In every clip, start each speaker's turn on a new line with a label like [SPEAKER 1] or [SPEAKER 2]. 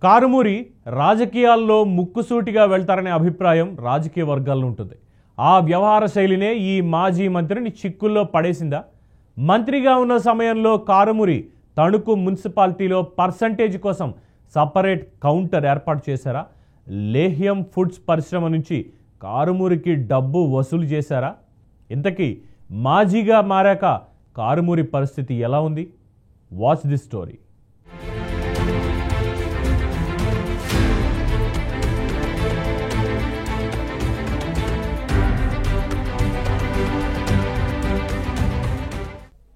[SPEAKER 1] కారుమూరి రాజకీయాల్లో ముక్కుసూటిగా వెళ్తారనే అభిప్రాయం రాజకీయ వర్గాల్లో ఉంటుంది. ఆ వ్యవహార శైలినే ఈ మాజీ మంత్రిని చిక్కుల్లో పడేసిందా? మంత్రిగా ఉన్న సమయంలో కారుమూరి తణుకు మున్సిపాలిటీలో పర్సంటేజ్ కోసం సపరేట్ కౌంటర్ ఏర్పాటు చేశారా? లేహ్యం ఫుడ్స్ పరిశ్రమ నుంచి కారుమూరికి డబ్బు వసూలు చేశారా? ఇంతకీ మాజీగా మారాక కారుమూరి పరిస్థితి ఎలా ఉంది? Watch this story.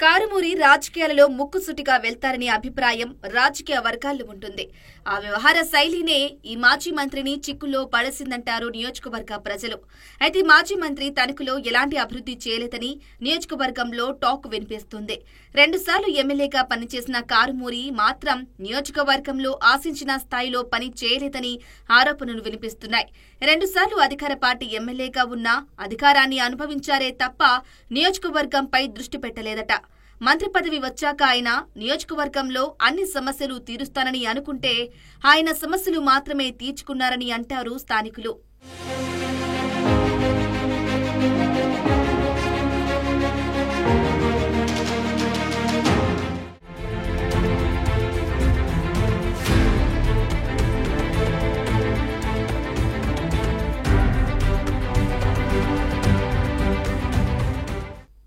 [SPEAKER 2] కారుమూరి రాజకీయాలలో ముక్కుసూటిగా వెళ్తారనే అభిప్రాయం రాజకీయ వర్గాల్లో ఉంటుంది. ఆ వ్యవహార శైలినే ఈ మాజీ మంత్రిని చిక్కుల్లో పడేసిందంటారు నియోజకవర్గ ప్రజలు. అయితే మాజీ మంత్రి తణుకులో ఎలాంటి అభివృద్ధి చేయలేదని నియోజకవర్గంలో టాక్ వినిపిస్తుంది. 2 సార్లు ఎమ్మెల్యేగా పనిచేసిన కారుమూరి మాత్రం నియోజకవర్గంలో ఆశించిన స్థాయిలో పని చేయలేదని ఆరోపణలు వినిపిస్తున్నాయి. 2 సార్లు అధికార పార్టీ ఎమ్మెల్యేగా ఉన్నా అధికారాన్ని అనుభవించారే తప్ప నియోజకవర్గంపై దృష్టి పెట్టలేదట. మంత్రి పదవి వచ్చాక ఆయన నియోజకవర్గంలో అన్ని సమస్యలు తీరుస్తానని అనుకుంటే ఆయన సమస్యలు మాత్రమే తీర్చుకున్నారని అంటారు స్థానికులు.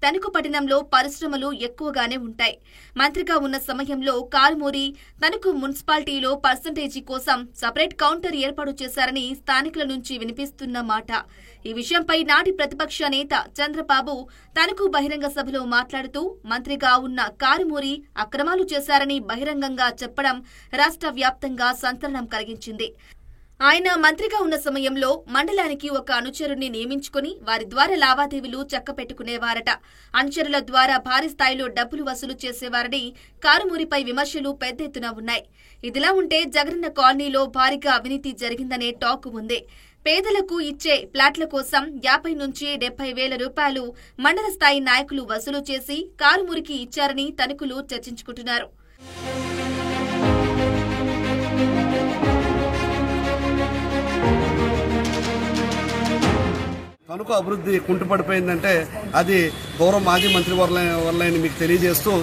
[SPEAKER 2] తణుకు పట్టణంలో పరిశ్రమలు ఎక్కువగానే ఉంటాయి. మంత్రిగా ఉన్న సమయంలో కారుమూరి తణుకు మున్సిపాలిటీలో పర్సంటేజీ కోసం సపరేట్ కౌంటర్ ఏర్పాటు చేశారని స్థానికుల నుంచి వినిపిస్తున్న మాట. ఈ విషయంపై నాటి ప్రతిపక్ష నేత చంద్రబాబు తణుకు బహిరంగ సభలో మాట్లాడుతూ మంత్రిగా ఉన్న కారుమూరి అక్రమాలు చేశారని బహిరంగంగా చెప్పడం రాష్ట్ర వ్యాప్తంగా సంచలనం కలిగించింది. ఆయన మంత్రిగా ఉన్న సమయంలో మండలానికి ఒక అనుచరుణ్ణి నియమించుకుని వారి ద్వారా లావాదేవీలు చక్కపెట్టుకునేవారట. అనుచరుల ద్వారా భారీ స్థాయిలో డబ్బులు వసూలు చేసేవారని కారుమూరిపై విమర్శలు పెద్ద ఎత్తున ఉన్నాయి. ఇదిలా ఉంటే జగనన్న కాలనీలో భారీగా అవినీతి జరిగిందనే టాక్ ఉంది. పేదలకు ఇచ్చే ప్లాట్ల కోసం 50 నుంచి 70 వేల రూపాయలు మండల స్థాయి నాయకులు వసూలు చేసి కారుమూరికి ఇచ్చారని తణుకులు చర్చించుకుంటున్నారు.
[SPEAKER 3] తణుకు అభివృద్ధి కుంటుపడిపోయిందంటే అది గౌరవ మాజీ మంత్రి వల్లని మీకు తెలియజేస్తూ,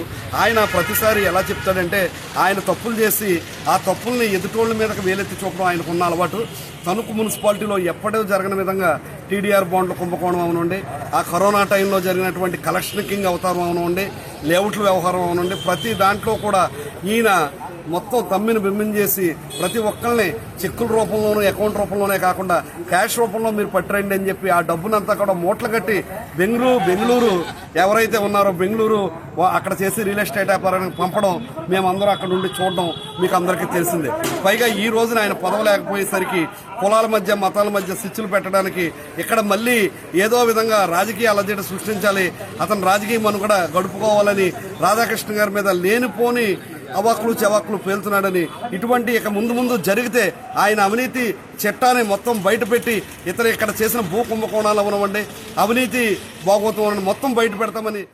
[SPEAKER 3] ఆయన ప్రతిసారి ఎలా చెప్తాడంటే ఆయన తప్పులు చేసి ఆ తప్పుల్ని ఎదుటోళ్ళ మీదకి వేలెత్తి చూపడం ఆయనకున్న అలవాటు. తణుకు మున్సిపాలిటీలో ఎప్పుడూ జరగని విధంగా టీడీఆర్ బాండ్ల కుంభకోణం అవనండి, ఆ కరోనా టైంలో జరిగినటువంటి కలెక్షన్ కింగ్ అవతారం అవనండి, లేఅవుట్ల వ్యవహారం అవనండి, ప్రతి దాంట్లో కూడా ఈయన మొత్తం తమ్మిని బిమ్మిని చేసి ప్రతి ఒక్కరిని చెక్కుల రూపంలోనూ అకౌంట్ రూపంలోనే కాకుండా క్యాష్ రూపంలో మీరు పట్టరండి అని చెప్పి ఆ డబ్బునంతా కూడా మూటలు కట్టి బెంగళూరు ఎవరైతే ఉన్నారో బెంగళూరు అక్కడ చేసి రియల్ ఎస్టేట్ వ్యాపారానికి పంపడం మేమందరం అక్కడ నుండి చూడడం మీకు అందరికీ తెలిసిందే. పైగా ఈ రోజున ఆయన పదవి లేకపోయేసరికి కులాల మధ్య మతాల మధ్య స్విచ్లు పెట్టడానికి ఇక్కడ మళ్ళీ ఏదో విధంగా రాజకీయ అలజడి సృష్టించాలి, అతను రాజకీయ మనుగడ గడుపుకోవాలని రాధాకృష్ణ గారి మీద లేనిపోని అవాకులు చవాకులు పేలుతున్నాడని, ఇటువంటి ఇక ముందు జరిగితే ఆయన అవినీతి చట్టాన్ని మొత్తం బయటపెట్టి ఇతను ఇక్కడ చేసిన భూ కుంభకోణాలు అవనివ్వండి, అవినీతి బాగోతం మొత్తం బయట పెడతామని.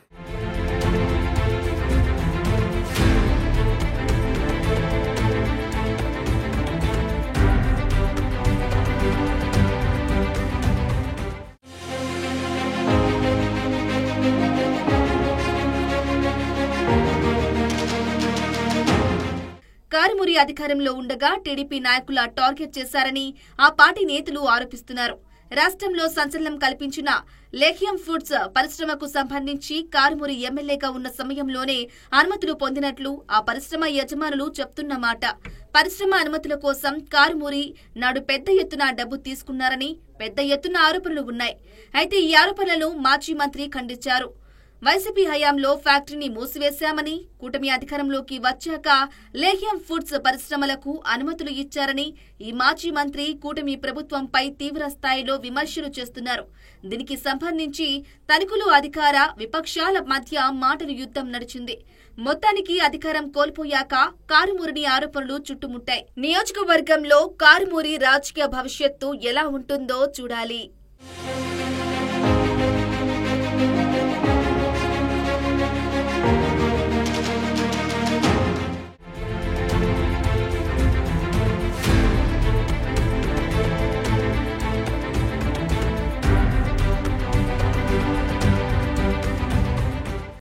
[SPEAKER 2] కారుమూరి అధికారంలో ఉండగా టీడీపీ నాయకుల టార్గెట్ చేశారని ఆ పార్టీ నేతలు ఆరోపిస్తున్నారు. రాష్ట్రంలో సంచలనం కల్పించిన లేహ్యం ఫుడ్స్ పరిశ్రమకు సంబంధించి కారుమూరి ఎమ్మెల్యేగా ఉన్న సమయంలోనే అనుమతులు పొందినట్లు ఆ పరిశ్రమ యజమానులు చెప్తున్నమాట. పరిశ్రమ అనుమతుల కోసం కారుమూరి నాడు పెద్ద ఎత్తున డబ్బు తీసుకున్నారని పెద్ద ఎత్తున ఆరోపణలు ఉన్నాయి. అయితే ఈ ఆరోపణలను మాజీ మంత్రి ఖండించారు. వైసీపీ హయాంలో ఫ్యాక్టరీని మూసివేశామని, కూటమి అధికారంలోకి వచ్చాక లేహ్యం ఫుడ్స్ పరిశ్రమలకు అనుమతులు ఇచ్చారని ఈ మాజీ మంత్రి కూటమి ప్రభుత్వంపై తీవ్ర స్థాయిలో విమర్శలు చేస్తున్నారు. దీనికి సంబంధించి తణుకులో అధికార విపక్షాల మధ్య మాటల యుద్ధం నడిచింది. మొత్తానికి అధికారం కోల్పోయాక కారుమూరిని ఆరోపణలు చుట్టుముట్టాయి. నియోజకవర్గంలో కారుమూరి రాజకీయ భవిష్యత్తు ఎలా ఉంటుందో చూడాలి.